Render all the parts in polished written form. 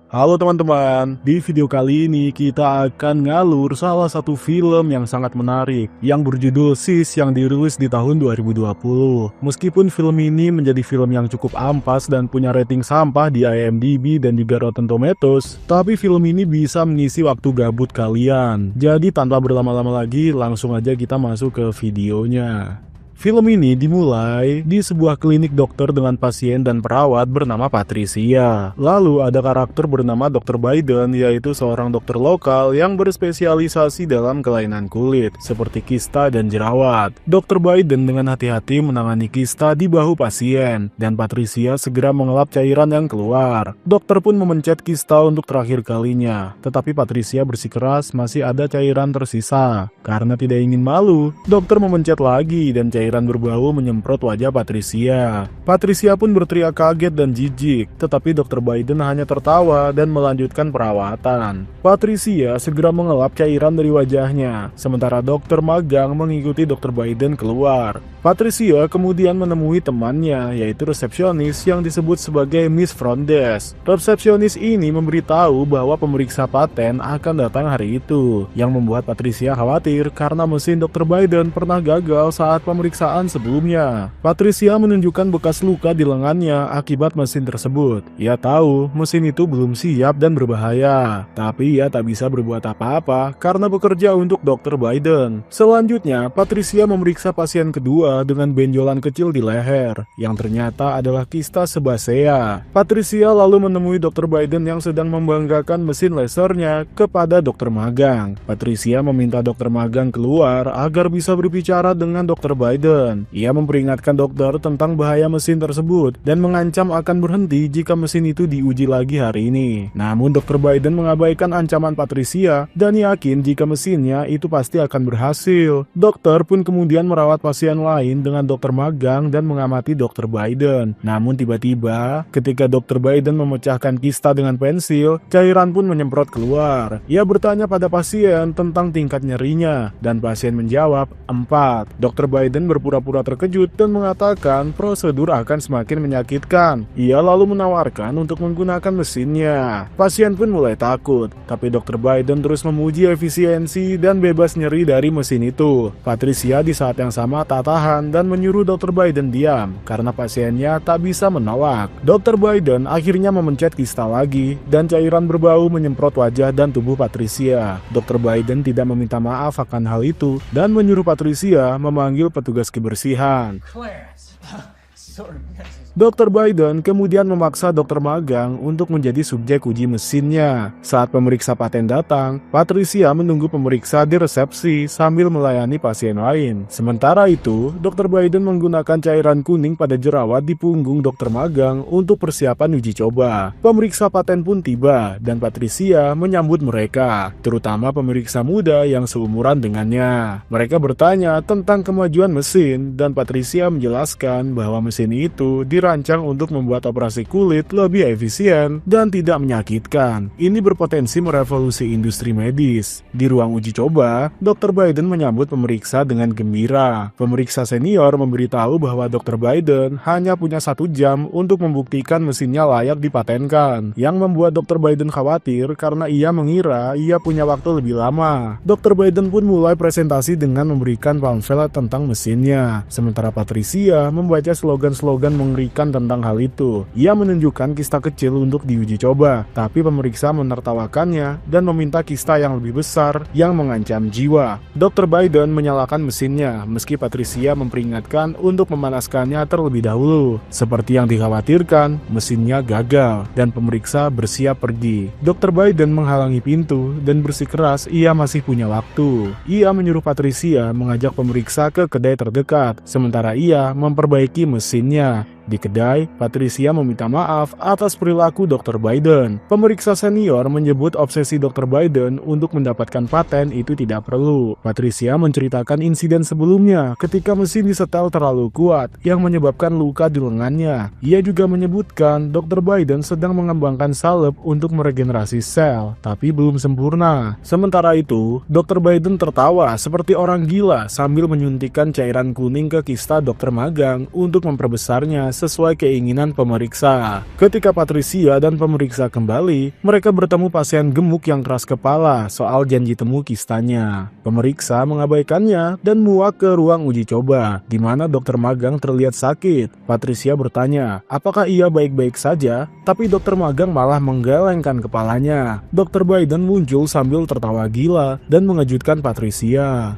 Halo teman-teman, di video kali ini kita akan ngalur salah satu film yang sangat menarik yang berjudul Sis yang dirilis di tahun 2020. Meskipun film ini menjadi film yang cukup ampas dan punya rating sampah di IMDb dan juga Rotten Tomatoes, tapi film ini bisa mengisi waktu gabut kalian. Jadi tanpa berlama-lama lagi, langsung aja kita masuk ke videonya. Film ini dimulai di sebuah klinik dokter dengan pasien dan perawat bernama Patricia. Lalu ada karakter bernama Dr. Biden, yaitu seorang dokter lokal yang berspesialisasi dalam kelainan kulit, seperti kista dan jerawat. Dr. Biden dengan hati-hati menangani kista di bahu pasien, dan Patricia segera mengelap cairan yang keluar. Dokter pun memencet kista untuk terakhir kalinya, tetapi Patricia bersikeras masih ada cairan tersisa. Karena tidak ingin malu, dokter memencet lagi dan cairan berbau menyemprot wajah Patricia. Patricia pun berteriak kaget dan jijik, tetapi Dr. Biden hanya tertawa dan melanjutkan perawatan. Patricia segera mengelap cairan dari wajahnya, sementara dokter magang mengikuti Dr. Biden keluar. Patricia kemudian menemui temannya, yaitu resepsionis yang disebut sebagai Miss Front Desk. Resepsionis ini memberitahu bahwa pemeriksa paten akan datang hari itu, yang membuat Patricia khawatir karena mesin Dr. Biden pernah gagal saat pemeriksaan sebelumnya. Patricia menunjukkan bekas luka di lengannya akibat mesin tersebut. Ia tahu mesin itu belum siap dan berbahaya, tapi ia tak bisa berbuat apa-apa karena bekerja untuk Dr. Biden. Selanjutnya, Patricia memeriksa pasien kedua dengan benjolan kecil di leher, yang ternyata adalah kista sebasea. Patricia lalu menemui Dr. Biden yang sedang membanggakan mesin lasernya kepada dokter magang. Patricia meminta dokter magang keluar agar bisa berbicara dengan Dr. Biden. Ia memperingatkan dokter tentang bahaya mesin tersebut dan mengancam akan berhenti jika mesin itu diuji lagi hari ini. Namun Dr. Biden mengabaikan ancaman Patricia dan yakin jika mesinnya itu pasti akan berhasil. Dokter pun kemudian merawat pasien lain dengan dokter magang dan mengamati Dr. Biden. Namun tiba-tiba ketika Dr. Biden memecahkan kista dengan pensil, cairan pun menyemprot keluar. Ia bertanya pada pasien tentang tingkat nyerinya dan pasien menjawab 4. Dr. Biden berpura-pura terkejut dan mengatakan prosedur akan semakin menyakitkan. Ia lalu menawarkan untuk menggunakan mesinnya. Pasien pun mulai takut, tapi Dr. Biden terus memuji efisiensi dan bebas nyeri dari mesin itu. Patricia di saat yang sama tak tahan dan menyuruh Dr. Biden diam karena pasiennya tak bisa menolak. Dr. Biden akhirnya memencet kista lagi dan cairan berbau menyemprot wajah dan tubuh Patricia. Dr. Biden tidak meminta maaf akan hal itu dan menyuruh Patricia memanggil petugas kebersihan. Dr. Biden kemudian memaksa dokter magang untuk menjadi subjek uji mesinnya. Saat pemeriksa paten datang, Patricia menunggu pemeriksa di resepsi sambil melayani pasien lain. Sementara itu, Dr. Biden menggunakan cairan kuning pada jerawat di punggung dokter magang untuk persiapan uji coba. Pemeriksa paten pun tiba dan Patricia menyambut mereka, terutama pemeriksa muda yang seumuran dengannya. Mereka bertanya tentang kemajuan mesin dan Patricia menjelaskan bahwa mesin itu dirancang untuk membuat operasi kulit lebih efisien dan tidak menyakitkan. Ini berpotensi merevolusi industri medis. Di ruang uji coba, Dr. Biden menyambut pemeriksa dengan gembira. Pemeriksa senior memberitahu bahwa Dr. Biden hanya punya 1 jam untuk membuktikan mesinnya layak dipatenkan, yang membuat Dr. Biden khawatir karena ia mengira ia punya waktu lebih lama. Dr. Biden pun mulai presentasi dengan memberikan pamflet tentang mesinnya, sementara Patricia membaca slogan-slogan mengerikan tentang hal itu. Ia menunjukkan kista kecil untuk diuji coba, tapi pemeriksa menertawakannya dan meminta kista yang lebih besar yang mengancam jiwa. Dr. Biden menyalakan mesinnya, meski Patricia memperingatkan untuk memanaskannya terlebih dahulu. Seperti yang dikhawatirkan, mesinnya gagal dan pemeriksa bersiap pergi. Dr. Biden menghalangi pintu dan bersikeras ia masih punya waktu. Ia menyuruh Patricia mengajak pemeriksa ke kedai terdekat, sementara ia memperbaiki mesinnya. Di kedai, Patricia meminta maaf atas perilaku Dr. Biden. Pemeriksa senior menyebut obsesi Dr. Biden untuk mendapatkan paten itu tidak perlu. Patricia menceritakan insiden sebelumnya ketika mesin disetel terlalu kuat yang menyebabkan luka di lengannya. Ia juga menyebutkan Dr. Biden sedang mengembangkan salep untuk meregenerasi sel, tapi belum sempurna. Sementara itu, Dr. Biden tertawa seperti orang gila sambil menyuntikkan cairan kuning ke kista dokter magang untuk memperbesarnya sesuai keinginan pemeriksa. Ketika Patricia dan pemeriksa kembali, mereka bertemu pasien gemuk yang keras kepala soal janji temu kistanya. Pemeriksa mengabaikannya dan muak ke ruang uji coba, di mana dokter magang terlihat sakit. Patricia bertanya, apakah ia baik-baik saja? Tapi dokter magang malah menggelengkan kepalanya. Dokter Biden muncul sambil tertawa gila dan mengejutkan Patricia.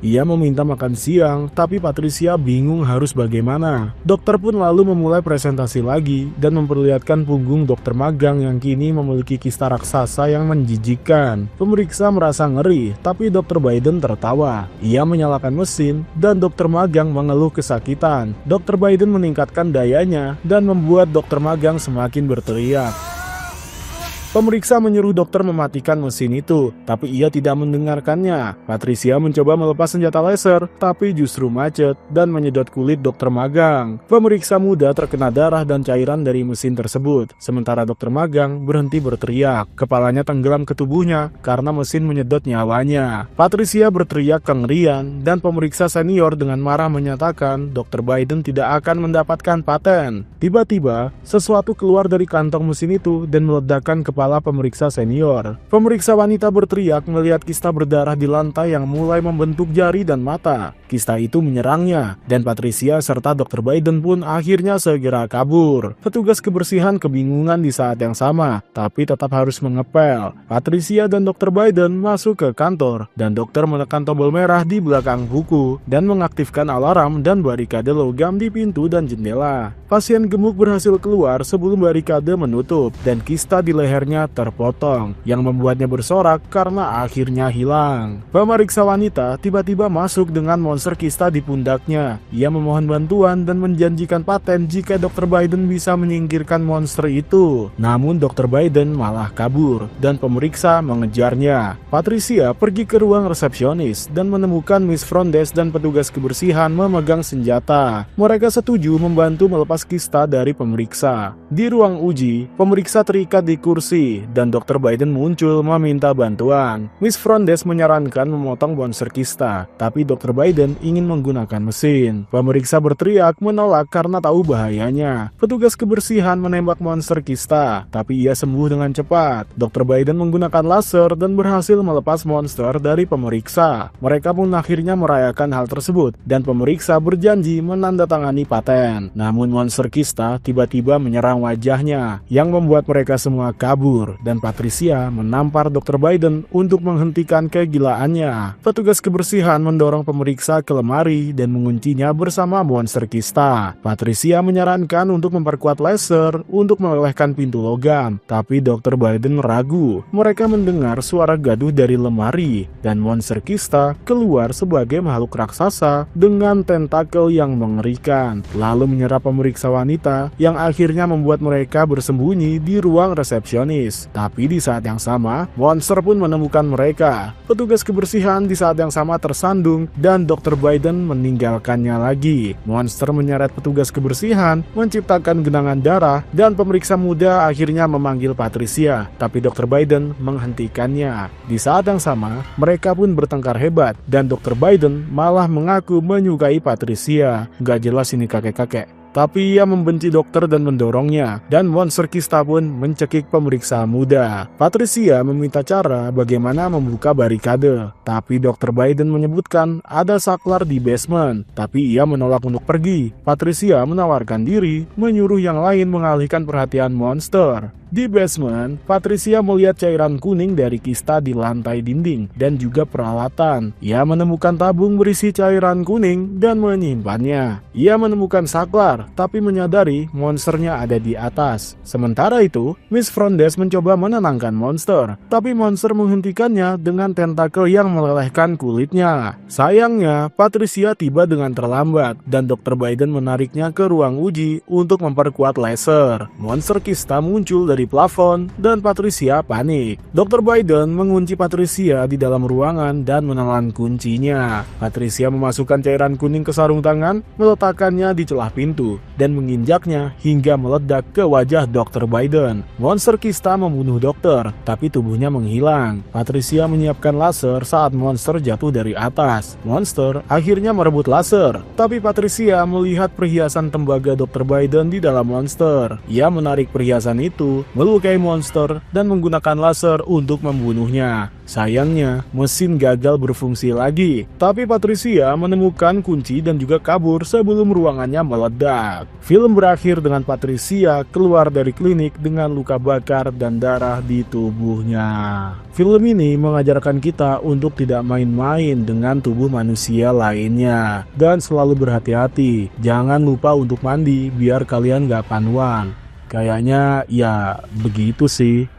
Ia meminta makan siang, tapi Patricia bingung harus bagaimana. Dokter pun lalu memulai presentasi lagi dan memperlihatkan punggung dokter magang yang kini memiliki kista raksasa yang menjijikkan. Pemeriksa merasa ngeri, tapi dokter Biden tertawa. Ia menyalakan mesin dan dokter magang mengeluh kesakitan. Dokter Biden meningkatkan dayanya dan membuat dokter magang semakin berteriak. Pemeriksa menyuruh dokter mematikan mesin itu, tapi ia tidak mendengarkannya. Patricia mencoba melepas senjata laser, tapi justru macet dan menyedot kulit dokter magang. Pemeriksa muda terkena darah dan cairan dari mesin tersebut, sementara dokter magang berhenti berteriak. Kepalanya tenggelam ke tubuhnya karena mesin menyedot nyawanya. Patricia berteriak kengerian, dan pemeriksa senior dengan marah menyatakan dokter Biden tidak akan mendapatkan paten. Tiba-tiba, sesuatu keluar dari kantong mesin itu dan meledakkan kepala pemeriksa senior. Pemeriksa wanita berteriak melihat kista berdarah di lantai yang mulai membentuk jari dan mata. Kista itu menyerangnya, dan Patricia serta dokter Biden pun akhirnya segera kabur. Petugas kebersihan kebingungan di saat yang sama, tapi tetap harus mengepel. Patricia dan dokter Biden masuk ke kantor, dan dokter menekan tombol merah di belakang buku dan mengaktifkan alarm dan barikade logam di pintu dan jendela. Pasien gemuk berhasil keluar sebelum barikade menutup, dan kista di lehernya terpotong, yang membuatnya bersorak karena akhirnya hilang. Pemeriksa wanita tiba-tiba masuk dengan monster kista di pundaknya. Ia memohon bantuan dan menjanjikan paten jika dokter Biden bisa menyingkirkan monster itu. Namun dokter Biden malah kabur, dan pemeriksa mengejarnya. Patricia pergi ke ruang resepsionis dan menemukan Miss Frondes dan petugas kebersihan memegang senjata. Mereka setuju membantu melepas kista dari pemeriksa. Di ruang uji, pemeriksa terikat di kursi, dan dokter Biden muncul meminta bantuan. Miss Frondes menyarankan memotong monster kista, tapi dokter Biden ingin menggunakan mesin. Pemeriksa berteriak menolak karena tahu bahayanya. Petugas kebersihan menembak monster kista, tapi ia sembuh dengan cepat. Dokter Biden menggunakan laser dan berhasil melepas monster dari pemeriksa. Mereka pun akhirnya merayakan hal tersebut, dan pemeriksa berjanji menandatangani paten. Namun monster kista tiba-tiba menyerang wajahnya, yang membuat mereka semua kabur, dan Patricia menampar dokter Biden untuk menghentikan kegilaannya. Petugas kebersihan mendorong pemeriksa ke lemari dan menguncinya bersama monster kista. Patricia menyarankan untuk memperkuat laser untuk melelehkan pintu logam, tapi dokter Biden ragu. Mereka mendengar suara gaduh dari lemari, dan monster kista keluar sebagai makhluk raksasa dengan tentakel yang mengerikan, lalu menyerap pemeriksa wanita yang akhirnya membuat mereka bersembunyi di ruang resepsionis. Tapi di saat yang sama, monster pun menemukan mereka. Petugas kebersihan di saat yang sama tersandung, dan dokter Biden meninggalkannya lagi. Monster menyeret petugas kebersihan, menciptakan genangan darah, dan pemeriksa muda akhirnya memanggil Patricia, tapi dokter Biden menghentikannya. Di saat yang sama, mereka pun bertengkar hebat, dan dokter Biden malah mengaku menyukai Patricia. Gak jelas ini kakek-kakek. Tapi ia membenci dokter dan mendorongnya, dan monster kista pun mencekik pemeriksa muda. Patricia meminta cara bagaimana membuka barikade, tapi dokter Biden menyebutkan ada saklar di basement, tapi ia menolak untuk pergi. Patricia menawarkan diri, menyuruh yang lain mengalihkan perhatian monster. Di basement, Patricia melihat cairan kuning dari kista di lantai dinding dan juga peralatan. Ia menemukan tabung berisi cairan kuning dan menyimpannya. Ia menemukan saklar, tapi menyadari monsternya ada di atas. Sementara itu, Miss Frondes mencoba menenangkan monster, tapi monster menghentikannya dengan tentakel yang melelehkan kulitnya. Sayangnya, Patricia tiba dengan terlambat, dan dokter Biden menariknya ke ruang uji untuk memperkuat laser. Monster kista muncul dari dari plafon dan Patricia panik. Dr. Biden mengunci Patricia di dalam ruangan dan menelan kuncinya. Patricia memasukkan cairan kuning ke sarung tangan, meletakkannya di celah pintu, dan menginjaknya hingga meledak ke wajah Dr. Biden. Monster kista membunuh dokter, tapi tubuhnya menghilang. Patricia menyiapkan laser saat monster jatuh dari atas. Monster akhirnya merebut laser, tapi Patricia melihat perhiasan tembaga Dr. Biden di dalam monster. Ia menarik perhiasan itu, melukai monster, dan menggunakan laser untuk membunuhnya. Sayangnya, mesin gagal berfungsi lagi, tapi Patricia menemukan kunci dan juga kabur sebelum ruangannya meledak. Film berakhir dengan Patricia keluar dari klinik dengan luka bakar dan darah di tubuhnya. Film ini mengajarkan kita untuk tidak main-main dengan tubuh manusia lainnya, dan selalu berhati-hati. Jangan lupa untuk mandi biar kalian gak panuan. Kayaknya ya begitu sih.